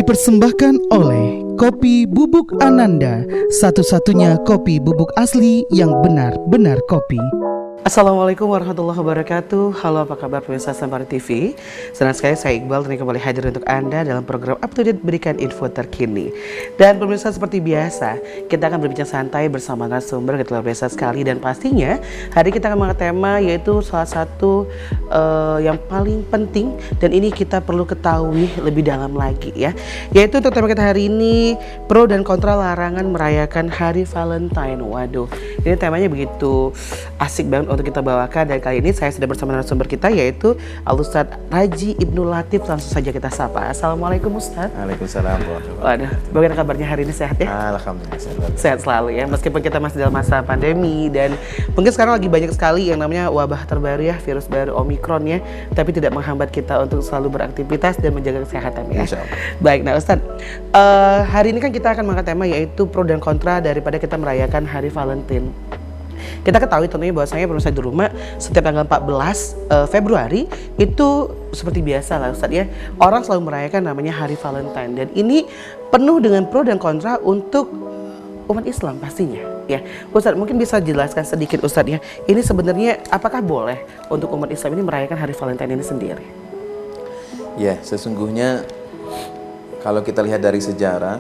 Dipersembahkan oleh Kopi Bubuk Ananda, satu-satunya kopi bubuk asli yang benar-benar kopi. Assalamualaikum warahmatullahi wabarakatuh. Halo, apa kabar pemirsa Sembari TV? Senang sekali saya Iqbal dan kembali hadir untuk Anda dalam program Up to Date, berikan info terkini. Dan pemirsa, seperti biasa kita akan berbincang santai bersama narasumber yang luar biasa sekali. Dan pastinya hari kita akan mengangkat tema yaitu salah satu yang paling penting, dan ini kita perlu ketahui lebih dalam lagi ya. Yaitu untuk tema kita hari ini, pro dan kontra larangan merayakan Hari Valentine. Waduh, ini temanya begitu asik banget untuk kita bawakan, dan kali ini saya sudah bersama narasumber kita yaitu Al-Ustadz Raji Ibnu Latif. Langsung saja kita sapa. Assalamualaikum Ustadz. Waalaikumsalam. Waduh, bagaimana kabarnya hari ini, sehat ya? Alhamdulillah sehat selalu ya, meskipun kita masih dalam masa pandemi dan mungkin sekarang lagi banyak sekali yang namanya wabah terbaru ya, virus baru Omikron ya, tapi tidak menghambat kita untuk selalu beraktivitas dan menjaga kesehatan ya. Baik, nah Ustadz, hari ini kan kita akan mengangkat tema yaitu pro dan kontra daripada kita merayakan Hari Valentine. Kita ketahui tentunya bahwasanya pemirsa di rumah setiap tanggal 14 Februari itu seperti biasa lah Ustadz ya, orang selalu merayakan namanya Hari Valentine, dan ini penuh dengan pro dan kontra untuk umat Islam pastinya ya. Ustadz, mungkin bisa jelaskan sedikit Ustadz ya, ini sebenarnya apakah boleh untuk umat Islam ini merayakan Hari Valentine ini sendiri? Ya, sesungguhnya kalau kita lihat dari sejarah,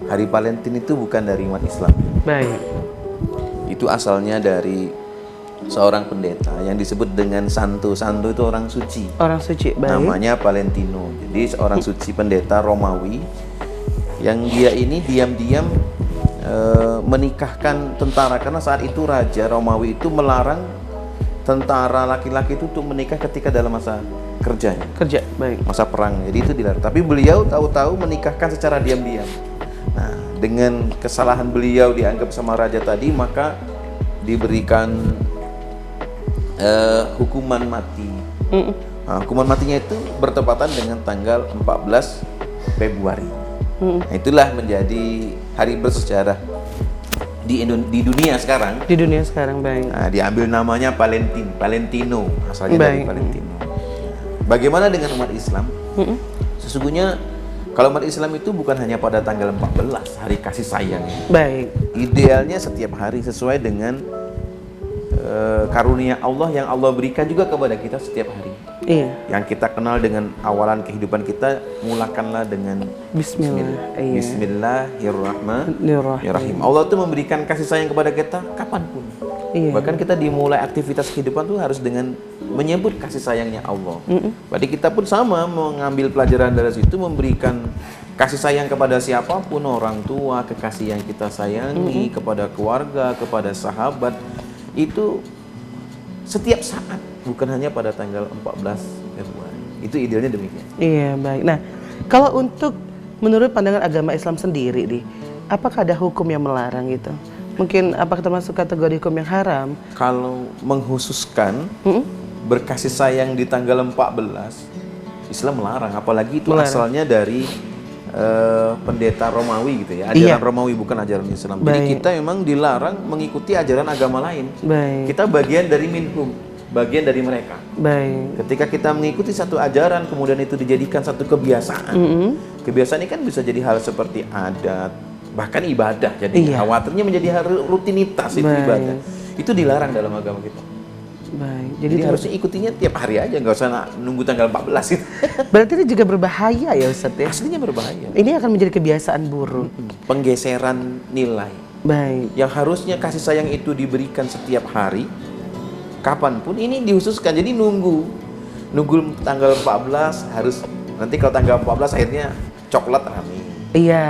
Hari Valentine itu bukan dari umat Islam. Baik. Itu asalnya dari seorang pendeta yang disebut dengan Santo. Santo itu orang suci. Orang suci, baik. Namanya Valentino. Jadi seorang suci pendeta Romawi yang dia ini diam-diam menikahkan tentara, karena saat itu Raja Romawi itu melarang tentara laki-laki itu untuk menikah ketika dalam masa kerjanya. Kerja, baik. Masa perang. Jadi itu dilarang. Tapi beliau tahu-tahu menikahkan secara diam-diam. Nah, dengan kesalahan beliau dianggap sama raja tadi, maka diberikan hukuman mati. Nah, hukuman matinya itu bertepatan dengan tanggal 14 Februari. Nah, itulah menjadi hari bersejarah di dunia sekarang. Di dunia sekarang, baik. Nah, diambil namanya Valentino, asalnya dari Valentino. Bagaimana dengan umat Islam? Sesungguhnya kalau umat Islam itu bukan hanya pada tanggal 14, hari kasih sayang. Baik. Idealnya setiap hari sesuai dengan karunia Allah yang Allah berikan juga kepada kita setiap hari. Iya. Yang kita kenal dengan awalan kehidupan kita, mulakanlah dengan Bismillah. Iya. Bismillahirrahmanirrahim. Allah tuh memberikan kasih sayang kepada kita kapanpun. Iya. Bahkan kita dimulai aktivitas kehidupan tuh harus dengan menyebut kasih sayangnya Allah. Berarti kita pun sama mengambil pelajaran dari situ, memberikan kasih sayang kepada siapapun, orang tua, kekasih yang kita sayangi, kepada keluarga, kepada sahabat, itu setiap saat, bukan hanya pada tanggal 14 Februari. Itu idealnya demikian. Iya, baik. Nah, kalau untuk menurut pandangan agama Islam sendiri nih, apakah ada hukum yang melarang gitu? Mungkin apakah termasuk kategori hukum yang haram? Kalau menghususkan berkasih sayang di tanggal 14, Islam melarang, apalagi itu asalnya dari pendeta Romawi gitu ya, ajaran Romawi, bukan ajaran Islam. Baik. Jadi kita memang dilarang mengikuti ajaran agama lain. Baik. Kita bagian dari minhum, bagian dari mereka. Baik. Ketika kita mengikuti satu ajaran kemudian itu dijadikan satu kebiasaan, kebiasaan ini kan bisa jadi hal seperti adat, bahkan ibadah. Jadi khawatirnya menjadi hal rutinitas itu ibadah. Itu dilarang dalam agama kita. Baik. Jadi harusnya ikutinya tiap hari aja, nggak usah nunggu tanggal 14 itu. Berarti ini juga berbahaya ya Ustadz ya? Aslinya berbahaya. Ini akan menjadi kebiasaan buruk. Penggeseran nilai. Baik. Yang harusnya kasih sayang itu diberikan setiap hari, kapanpun, ini dihususkan. Jadi nunggu tanggal 14 harus, nanti kalau tanggal 14 akhirnya coklat rame. Iya.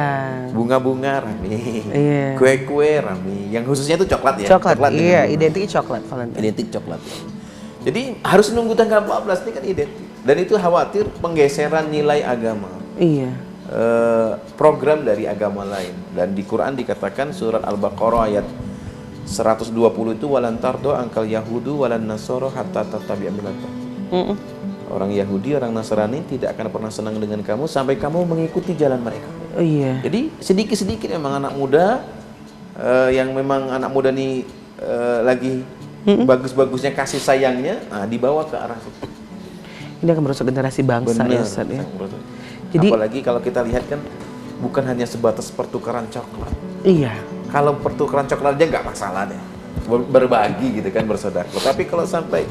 Bunga-bunga rame. Iya. Kue-kue rame. Yang khususnya itu coklat ya. Coklat iya, identik coklat Valentine. Identik coklat. Jadi harus nunggu tanggal 14 ini kan identik. Dan itu khawatir penggeseran nilai agama. Iya. Program dari agama lain. Dan di Quran dikatakan surat Al-Baqarah ayat 120 itu walan tardo angkal yahudu walan nasoro hatta tattabi'a millatahum. Orang Yahudi, orang Nasrani tidak akan pernah senang dengan kamu sampai kamu mengikuti jalan mereka. Oh iya. Jadi sedikit-sedikit memang anak muda yang memang anak muda nih lagi bagus-bagusnya kasih sayangnya, dibawa ke arah situ. Ini akan merusak generasi bangsa. Benar, ya Ustaz ya. Jadi apalagi kalau kita lihat kan bukan hanya sebatas pertukaran coklat. iya. Kalau pertukaran coklat aja nggak masalah deh, berbagi gitu kan, bersedekah. Tapi kalau sampai,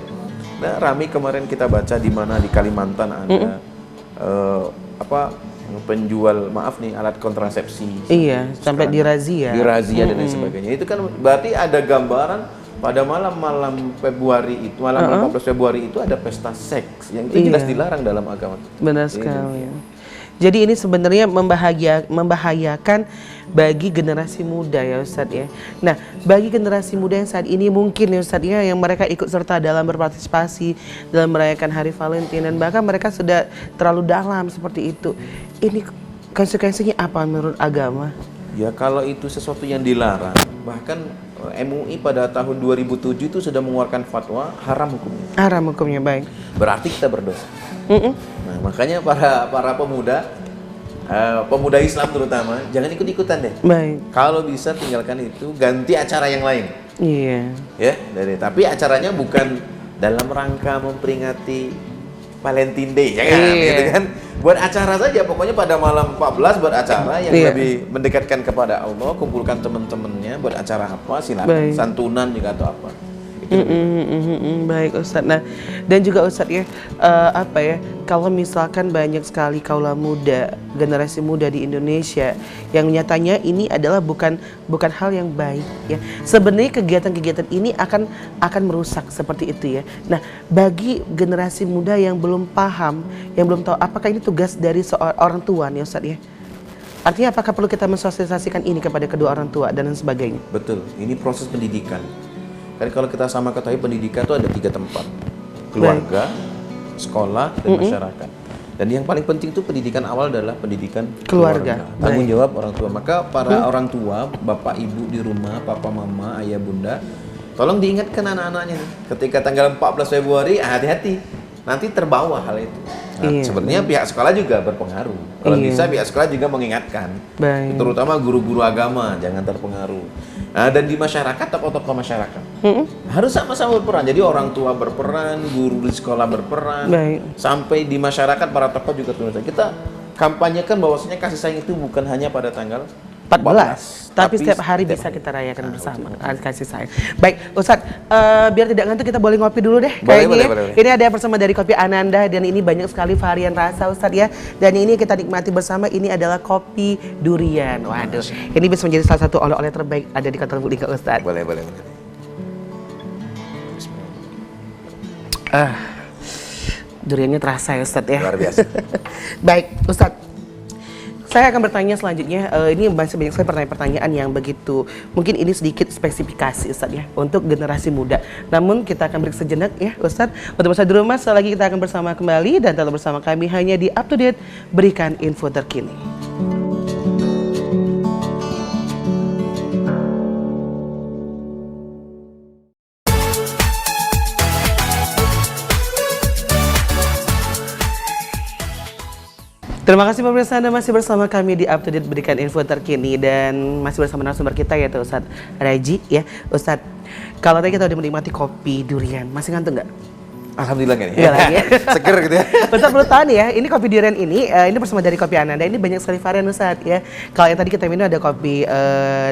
nah Rami kemarin kita baca di mana di Kalimantan ada penjual alat kontrasepsi. Iya, sampai dirazia. Dirazia dan lain sebagainya. Itu kan berarti ada gambaran pada malam Februari itu, malam 14 Februari itu ada pesta seks yang itu jelas dilarang dalam agama. Benar sekali. Jadi ini sebenarnya membahayakan bagi generasi muda ya Ustadz ya. Nah, bagi generasi muda yang saat ini mungkin ya Ustadz ya, yang mereka ikut serta dalam berpartisipasi dalam merayakan Hari Valentine dan bahkan mereka sudah terlalu dalam seperti itu. Ini konsekuensinya apa menurut agama? Ya kalau itu sesuatu yang dilarang, bahkan MUI pada tahun 2007 itu sudah mengeluarkan fatwa haram hukumnya. Haram hukumnya, baik. Berarti kita berdosa. Nah, makanya para pemuda, pemuda Islam terutama, jangan ikut-ikutan deh. Baik. Kalau bisa tinggalkan itu, ganti acara yang lain. Iya. Ya, tapi acaranya bukan dalam rangka memperingati Valentine Day, jangan gitu kan. Buat acara saja, pokoknya pada malam 14 buat acara yang lebih mendekatkan kepada Allah, kumpulkan teman-temannya buat acara apa, silakan. Santunan juga atau apa. Baik Ustadz. Nah, dan juga Ustadz ya, kalau misalkan banyak sekali kaula muda, generasi muda di Indonesia yang nyatanya ini adalah bukan hal yang baik ya. Sebenarnya kegiatan-kegiatan ini akan merusak seperti itu ya. Nah, bagi generasi muda yang belum paham, yang belum tahu apakah ini tugas dari seorang tua nih Ustadz ya. Artinya apakah perlu kita mensosialisasikan ini kepada kedua orang tua dan lain sebagainya? Betul, ini proses pendidikan. Kan kalau kita sama ketahui pendidikan itu ada 3 tempat, keluarga, sekolah, dan masyarakat. Dan yang paling penting itu pendidikan awal adalah pendidikan keluarga. Tanggung jawab orang tua. Maka para orang tua, bapak ibu di rumah, papa mama, ayah bunda, tolong diingatkan anak-anaknya nih, ketika tanggal 14 Februari hati-hati, nanti terbawa hal itu. Nah, sebenarnya pihak sekolah juga berpengaruh. Kalau bisa pihak sekolah juga mengingatkan, terutama guru-guru agama jangan terpengaruh. Nah, dan di masyarakat, tokoh-tokoh masyarakat harus sama-sama berperan. Jadi orang tua berperan, guru di sekolah berperan, sampai di masyarakat para tokoh juga terus. Kita kampanyekan bahwasanya kasih sayang itu bukan hanya pada tanggal 14, tapi setiap hari bisa kita rayakan bersama kasih sayang. Baik, Ustadz, biar tidak ngantuk kita boleh ngopi dulu deh kayaknya. Boleh. Ini ada bersama dari Kopi Ananda dan ini banyak sekali varian rasa Ustadz ya. Dan ini kita nikmati bersama, ini adalah kopi durian. Waduh, ini bisa menjadi salah satu oleh-oleh terbaik ada di Kota Lubuk Linggau Ustadz. Boleh. Duriannya terasa ya Ustadz ya. Luar biasa. Baik, Ustadz. Saya akan bertanya selanjutnya, ini masih banyak sekali pertanyaan yang begitu, mungkin ini sedikit spesifikasi Ustadz ya, untuk generasi muda. Namun kita akan break sejenak ya Ustadz. Untuk masa di rumah, selagi kita akan bersama kembali dan tetap bersama kami hanya di Up to Date, berikan info terkini. Terima kasih pemirsa, Anda masih bersama kami di Up to Date, berikan info terkini dan masih bersama narasumber kita yaitu Ustadz Raji ya. Ustadz, kalau tadi kita udah menikmati kopi durian, masih ngantuk nggak? Alhamdulillah nggak nih? Nggak lagi ya? Seger gitu ya? Ustadz perlu tahu nih ya, ini kopi durian ini bersama dari Kopi Ananda, ini banyak sekali varian Ustadz ya. Kalau yang tadi kita minum ada kopi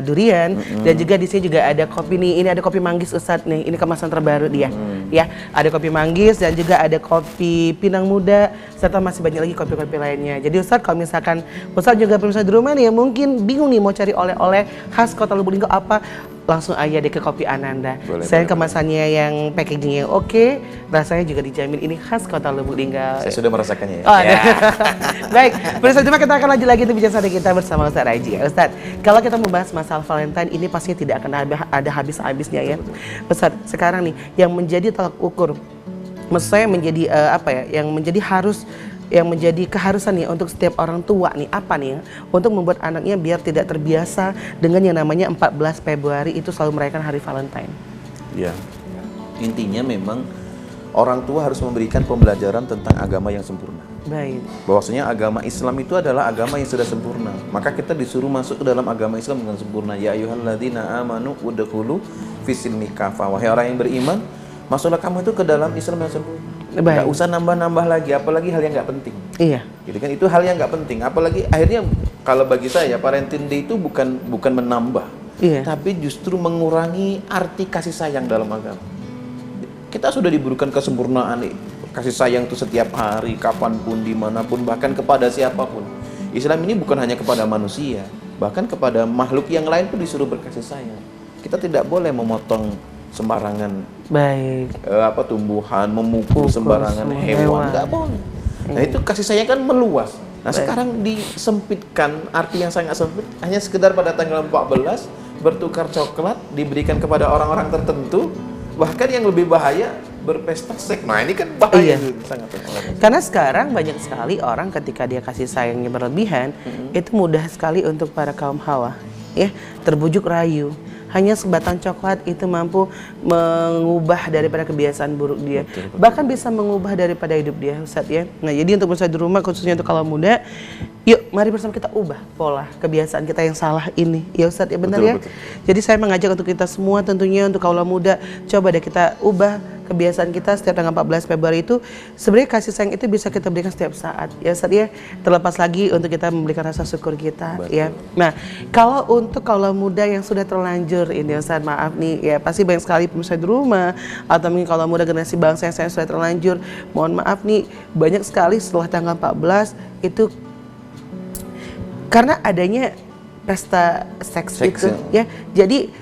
durian dan juga di sini juga ada kopi nih, ini ada kopi manggis Ustadz nih, ini kemasan terbaru dia ya. Ada kopi manggis dan juga ada kopi pinang muda serta masih banyak lagi kopi-kopi lainnya. Jadi Ustadz kalau misalkan Ustadz juga pemirsa di rumah nih yang mungkin bingung nih mau cari oleh-oleh khas Kota Lubuk Linggau apa, langsung aja deh ke Kopi Ananda. Selain kemasannya yang packaging yang oke, rasanya juga dijamin ini khas Kota Lubuk Linggau. Saya sudah merasakannya ya. Oh, ya. Baik, pemirsa cuma kita akan lanjut lagi untuk bicara kita bersama Ustadz Raji. Ustadz, kalau kita membahas masalah Valentine ini pastinya tidak akan ada habis-habisnya ya. Ustadz, sekarang nih yang menjadi tolak ukur, maksud saya menjadi yang menjadi keharusan nih untuk setiap orang tua nih apa nih ya, untuk membuat anaknya biar tidak terbiasa dengan yang namanya 14 Februari itu selalu merayakan hari Valentine. Ya, intinya memang orang tua harus memberikan pembelajaran tentang agama yang sempurna. Baik. Bahwasanya agama Islam itu adalah agama yang sudah sempurna. Maka kita disuruh masuk ke dalam agama Islam dengan sempurna. Ya ayyuhalladzina amanu udkhulu fis silmi kafah. Wahai orang yang beriman, masuklah kamu itu ke dalam Islam yang sempurna. Nggak usah nambah-nambah lagi, apalagi hal yang nggak penting. Iya. Gitu kan, itu hal yang nggak penting. Apalagi akhirnya kalau bagi saya parenting day itu bukan menambah, tapi justru mengurangi arti kasih sayang dalam agama. Kita sudah diberikan kesempurnaan kasih sayang itu setiap hari, kapanpun, dimanapun, bahkan kepada siapapun. Islam ini bukan hanya kepada manusia, bahkan kepada makhluk yang lain pun disuruh berkasih sayang. Kita tidak boleh memotong sembarangan tumbuhan, memukul sembarangan hewan, nggak boleh. Nah itu kasih sayang kan meluas. Nah sekarang disempitkan, arti yang sangat sempit, hanya sekedar pada tanggal 14 bertukar coklat diberikan kepada orang-orang tertentu, bahkan yang lebih bahaya berpesta seks. Nah ini kan bahaya sangat. Karena sekarang banyak sekali orang ketika dia kasih sayangnya berlebihan, itu mudah sekali untuk para kaum hawa, ya, terbujuk rayu. Hanya sebatang coklat itu mampu mengubah daripada kebiasaan buruk dia. Bahkan bisa mengubah daripada hidup dia, Ustadz ya. Nah jadi untuk pemirsa di rumah, khususnya untuk kaum muda, yuk mari bersama kita ubah pola kebiasaan kita yang salah ini. Ya Ustadz ya, benar ya. Betul. Jadi saya mengajak untuk kita semua, tentunya untuk kaum muda, coba deh kita ubah kebiasaan kita setiap tanggal 14 Februari itu. Sebenarnya kasih sayang itu bisa kita berikan setiap saat, ya Ustadz ya. Terlepas lagi untuk kita memberikan rasa syukur kita. Betul. Ya. Nah kalau untuk kaum muda yang sudah terlanjur ini Ustadz, maaf nih ya, pasti banyak sekali pemirsa di rumah atau mungkin kaum muda generasi bangsa yang saya sudah terlanjur, mohon maaf nih, banyak sekali setelah tanggal 14 itu karena adanya pesta seks itu ya, jadi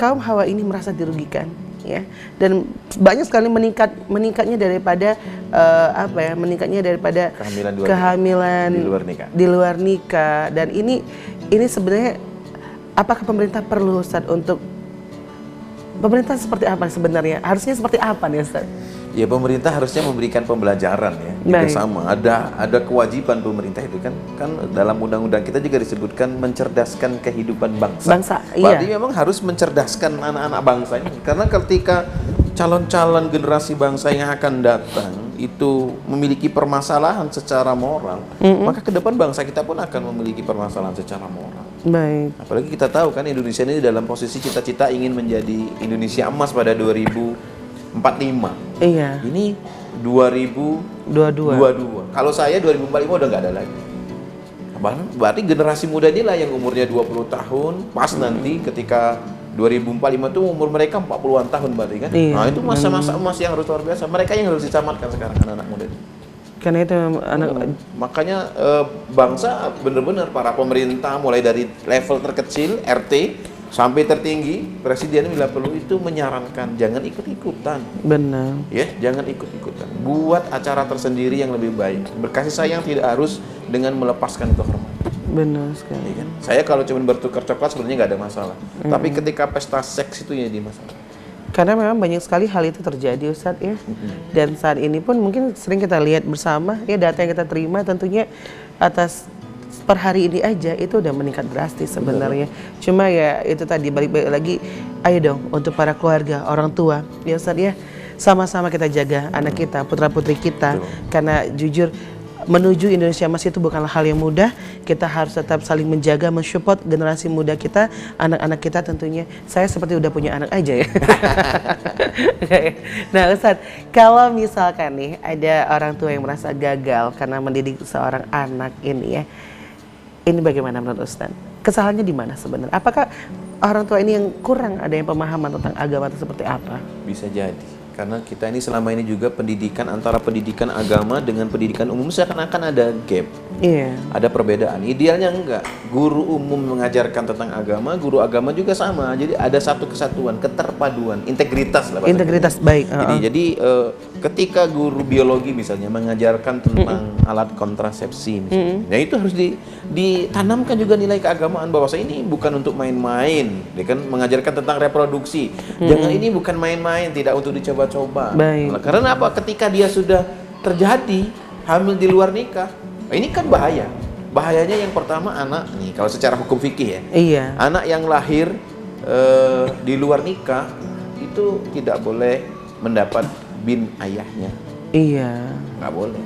kaum hawa ini merasa dirugikan ya, dan banyak sekali meningkatnya daripada meningkatnya daripada kehamilan di luar nikah. Dan ini sebenarnya apakah pemerintah perlu Ustadz untuk pemerintah seperti apa sebenarnya, harusnya seperti apa nih Ustadz? Ya pemerintah harusnya memberikan pembelajaran ya, juga sama. Ada kewajiban pemerintah itu kan dalam undang-undang kita juga disebutkan mencerdaskan kehidupan bangsa. Berarti memang harus mencerdaskan anak-anak bangsa ini. Karena ketika calon-calon generasi bangsa yang akan datang itu memiliki permasalahan secara moral, maka ke depan bangsa kita pun akan memiliki permasalahan secara moral. Baik. Apalagi kita tahu kan Indonesia ini dalam posisi cita-cita ingin menjadi Indonesia emas pada 2045. Iya. Ini 2022. Kalau saya 2045 udah nggak ada lagi. Berarti generasi muda inilah yang umurnya 20 tahun, pas nanti ketika 2045 itu umur mereka 40-an tahun berarti kan. Iya. Nah itu masa-masa emas yang harus luar biasa. Mereka yang harus dicamatkan sekarang anak-anak muda ini. Karena itu makanya bangsa benar-benar para pemerintah mulai dari level terkecil RT sampai tertinggi presiden bila perlu itu menyarankan jangan ikut-ikutan. Benar. Ya, jangan ikut-ikutan. Buat acara tersendiri yang lebih baik. Berkasih sayang tidak harus dengan melepaskan kehormatan. Benar sekali. Ya kan? Saya kalau cuma bertukar coklat sebenarnya nggak ada masalah. Tapi ketika pesta seks itu ya di masalah. Karena memang banyak sekali hal itu terjadi Ustadz ya. Dan saat ini pun mungkin sering kita lihat bersama ya, data yang kita terima tentunya atas per hari ini aja itu udah meningkat drastis sebenarnya. Cuma ya itu tadi balik-balik lagi, ayo dong untuk para keluarga, orang tua ya Ustadz ya, sama-sama kita jaga anak kita, putra-putri kita. Karena jujur menuju Indonesia Emas itu bukanlah hal yang mudah. Kita harus tetap saling menjaga, mensupport generasi muda kita, anak-anak kita tentunya. Saya seperti udah punya anak aja ya. Nah Ustadz, kalau misalkan nih ada orang tua yang merasa gagal karena mendidik seorang anak ini ya, ini bagaimana menurut Ustadz? Kesalahannya di mana sebenarnya? Apakah orang tua ini yang kurang ada yang pemahaman tentang agama atau seperti apa? Bisa jadi. Karena kita ini selama ini juga pendidikan antara pendidikan agama dengan pendidikan umum seakan-akan ada gap. Iya. Ada perbedaan. Idealnya enggak. Guru umum mengajarkan tentang agama, guru agama juga sama. Jadi ada satu kesatuan, keterpaduan, integritas lah. Integritas baik. Jadi ketika guru biologi misalnya mengajarkan tentang alat kontrasepsi misalnya, ya itu harus ditanamkan juga nilai keagamaan bahwa ini bukan untuk main-main. Dia kan mengajarkan tentang reproduksi. Jangan ini bukan main-main, tidak untuk dicoba-coba. Baik. Karena apa? Ketika dia sudah terjadi hamil di luar nikah, ini kan bahaya. Bahayanya yang pertama anak nih, kalau secara hukum fikih ya. Iya. Anak yang lahir di luar nikah itu tidak boleh mendapat bin ayahnya. Iya. Nggak boleh.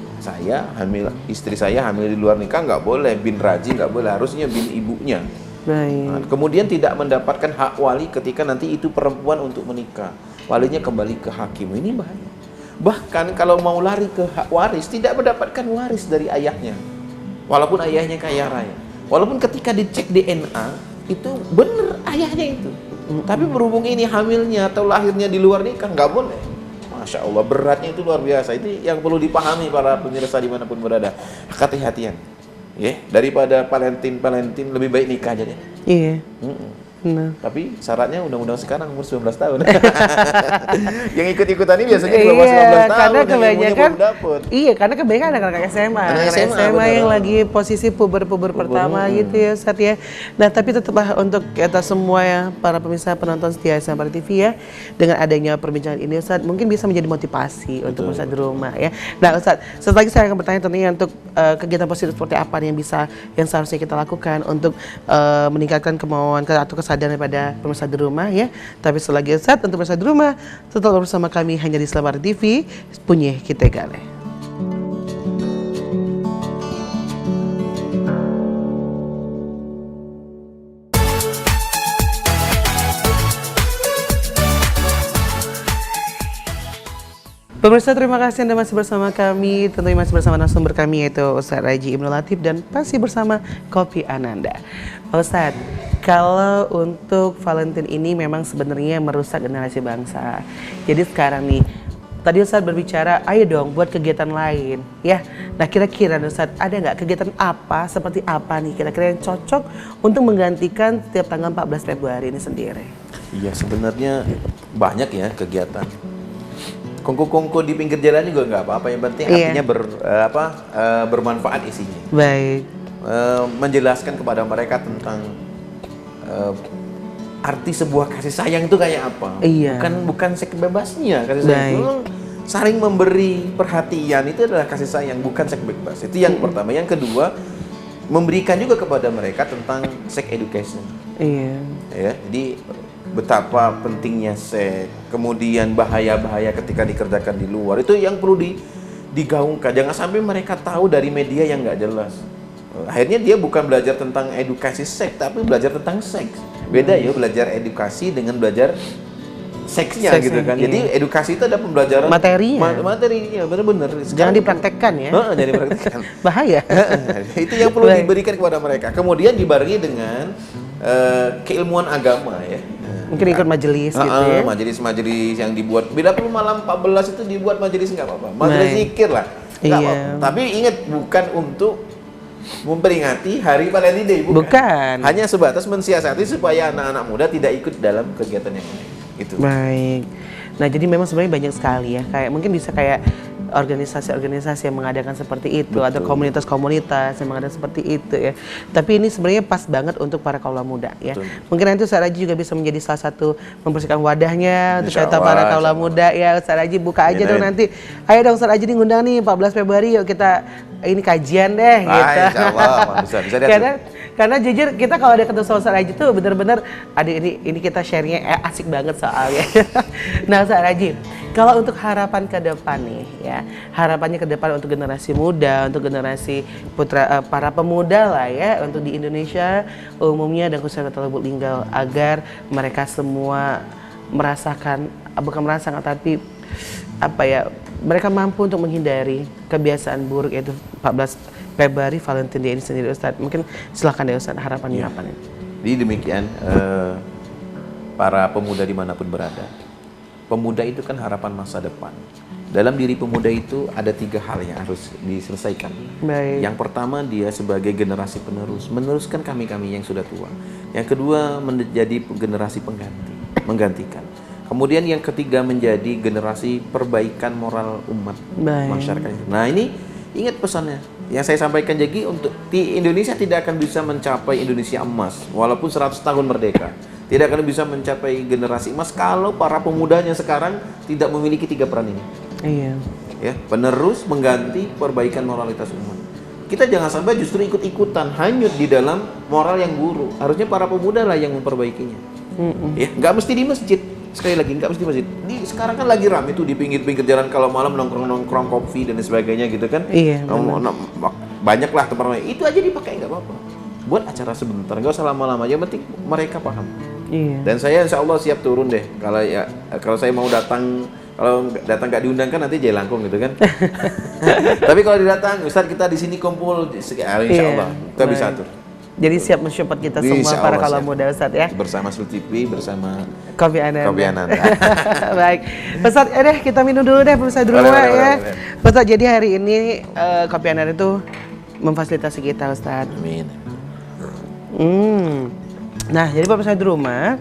Istri saya hamil di luar nikah nggak boleh, bin raji nggak boleh, harusnya bin ibunya. Baik. Nah, kemudian tidak mendapatkan hak wali ketika nanti itu perempuan untuk menikah. Walinya kembali ke hakim. Ini bahaya. Bahkan kalau mau lari ke hak waris, tidak mendapatkan waris dari ayahnya. Walaupun ayahnya kaya raya. Walaupun ketika dicek DNA, itu benar ayahnya itu. Tapi berhubung ini hamilnya atau lahirnya di luar nikah, nggak boleh. Masya Allah, beratnya itu luar biasa. Itu yang perlu dipahami para pemirsa dimanapun berada. Hati-hatian. Ya, daripada Valentine lebih baik nikah aja deh. Iya. Nah. Tapi syaratnya undang-undang sekarang umur 19 tahun. Yang ikut-ikutan ini biasanya di bawah 19 tahun. Karena kebanyakan iya, karena kebanyakan anak-anak SMA. Anak SMA yang lagi posisi puber-puber pertama gitu ya Ustaz ya. Nah, tapi tetaplah untuk kita semua ya para pemirsa penonton setia Sampai TV ya, dengan adanya perbincangan ini Ustaz mungkin bisa menjadi motivasi untuk Ustaz di rumah ya. Nah, Ustaz, setelah lagi saya akan bertanya tentunya untuk kegiatan positif seperti apa yang seharusnya kita lakukan untuk meningkatkan kemauan atau kesadaran pada pemirsa di rumah ya. Tapi selagi Ustaz untuk pemirsa di rumah tetap bersama kami hanya di Selamat TV, punya kita gale. Pemirsa, terima kasih Anda masih bersama kami, tentunya masih bersama narasumber kami yaitu Ustaz Raji Ibnul Latif dan masih bersama Kopi Ananda. Ustaz, kalau untuk Valentine ini memang sebenarnya merusak generasi bangsa. Jadi sekarang nih, tadi Ustaz berbicara, ayo dong buat kegiatan lain, ya. Nah kira-kira Ustaz, ada nggak kegiatan apa, seperti apa nih kira-kira yang cocok untuk menggantikan setiap tanggal 14 Februari ini sendiri? Iya, sebenarnya banyak ya kegiatan. Kongko-kongko di pinggir jalan juga nggak apa-apa, yang penting artinya bermanfaat isinya. Baik. Menjelaskan kepada mereka tentang arti sebuah kasih sayang itu kayak apa. Iya. Bukan seks bebasnya kasih sayang itu saling memberi perhatian, itu adalah kasih sayang, bukan seks bebas. Itu yang pertama. Yang kedua, memberikan juga kepada mereka tentang sex education. Iya. Ya, jadi betapa pentingnya seks, kemudian bahaya-bahaya ketika dikerjakan di luar, itu yang perlu digaungkan. Jangan sampai mereka tahu dari media yang nggak jelas. Akhirnya dia bukan belajar tentang edukasi seks, tapi belajar tentang seks. Beda ya, belajar edukasi dengan belajar seksnya gitu kan. Iya. Jadi edukasi itu ada pembelajaran materinya. Materinya benar-benar. Jangan dipraktekkan ya. Jangan dipraktekkan. Bahaya. Itu yang perlu diberikan kepada mereka. Kemudian dibarengi dengan keilmuan agama ya. Mungkin ikut majelis gitu ya. Majelis-majelis yang dibuat. Bila perlu malam 14 itu dibuat majelis nggak apa-apa. Majelis zikir lah. Nggak apa-apa. Tapi ingat, bukan untuk memperingati Hari Valentine Day, bukan. Hanya sebatas mensiasati supaya anak-anak muda tidak ikut dalam kegiatan yang lain. Gitu. Baik. Nah, jadi memang sebenarnya banyak sekali ya. Kayak mungkin bisa kayak organisasi-organisasi yang mengadakan seperti itu. Betul. Atau komunitas-komunitas yang mengadakan seperti itu ya. Tapi ini sebenarnya pas banget untuk para kaula muda ya. Betul. Mungkin nanti Ustaz Raji juga bisa menjadi salah satu membersihkan wadahnya untuk kita para kaula muda ya. Ustaz Raji buka aja dong nanti. Ayo dong Ustaz Raji ngundang nih 14 Februari yuk kita ini kajian deh gitu. Insyaallah bisa karena jujur kita kalau ada ketemu sama Ustaz Raji tuh benar-benar ada ini kita share-nya asik banget soalnya. Nah Ustaz Raji, kalau untuk harapan ke depan nih ya, harapannya ke depan untuk generasi muda, untuk generasi para pemuda lah ya, untuk di Indonesia umumnya dan khususnya Kota Lubuk Linggau, agar mereka semua merasakan, bukan merasakan tapi apa ya, mereka mampu untuk menghindari kebiasaan buruk yaitu 14 Februari Valentine Day ini sendiri Ustaz. Mungkin silahkan deh Ustaz, harapannya apa nih? Jadi demikian para pemuda dimanapun berada. Pemuda itu kan harapan masa depan. Dalam diri pemuda itu ada 3 hal yang harus diselesaikan. Baik. Yang pertama, dia sebagai generasi penerus, meneruskan kami-kami yang sudah tua. Yang kedua, menjadi generasi pengganti, menggantikan. Kemudian yang ketiga, menjadi generasi perbaikan moral umat masyarakat. Nah ini ingat pesannya yang saya sampaikan, jadi untuk di Indonesia tidak akan bisa mencapai Indonesia emas walaupun 100 tahun merdeka. Tidak akan bisa mencapai generasi emas kalau para pemudanya sekarang tidak memiliki 3 peran ini. Iya. Ya, penerus, mengganti, perbaikan moralitas umat. Kita jangan sampai justru ikut-ikutan hanyut di dalam moral yang buruk. Harusnya para pemuda lah yang memperbaikinya. Ya, nggak mesti di masjid. Sekali lagi, nggak mesti di masjid. Sekarang kan lagi ramai tuh di pinggir-pinggir jalan kalau malam nongkrong-nongkrong kopi dan sebagainya gitu kan. Iya. Banyak lah tempat-tempat. Itu aja dipakai nggak apa-apa. Buat acara sebentar, nggak usah lama-lama. Yang penting mereka paham. Iya. Dan saya insya Allah siap turun deh. Kalau saya mau datang Kalau datang nggak diundang kan nanti jelangkung gitu kan. Tapi kalau datang, Ustaz kita di sini kumpul, insya Allah kita bisa atur. Jadi siap mensupport kita semua para kaula muda Ustaz ya. Bersama Sultipi, bersama Kopi Ananda. Baik. Ustaz, kita minum dulu deh pemirsa di rumah ya. Ustaz, jadi hari ini Kopi Ananda itu memfasilitasi kita Ustaz. Amin. Nah, jadi pemirsa di rumah,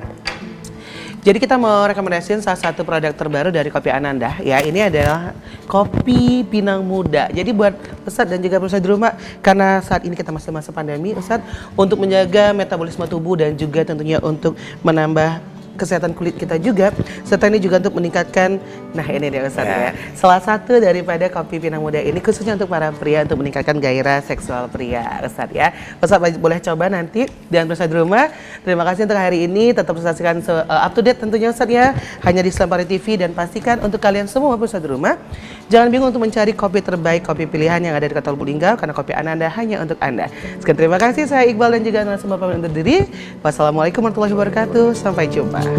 jadi kita mau rekomendasiin salah satu produk terbaru dari Kopi Ananda ya. Ini adalah kopi Pinang Muda. Jadi buat Ustadz dan juga pemirsa di rumah, karena saat ini kita masih masa pandemi, Ustadz, untuk menjaga metabolisme tubuh dan juga tentunya untuk menambah kesehatan kulit kita juga, serta ini juga untuk meningkatkan, nah ini dia Ustadz ya. Salah satu daripada kopi Pinang Muda ini khususnya untuk para pria untuk meningkatkan gairah seksual pria Ustadz ya. Ustadz boleh coba nanti, dan pemirsa di rumah, terima kasih untuk hari ini, tetap saksikan up to date tentunya Ustadz ya, hanya di Selampari TV, dan pastikan untuk kalian semua pemirsa di rumah, jangan bingung untuk mencari kopi terbaik, kopi pilihan yang ada di Kota Lubuk Linggau, karena Kopi Ananda hanya untuk Anda. Sekian terima kasih, saya Iqbal dan juga narasumber pamit undur diri. Wassalamualaikum warahmatullahi wabarakatuh, sampai jumpa.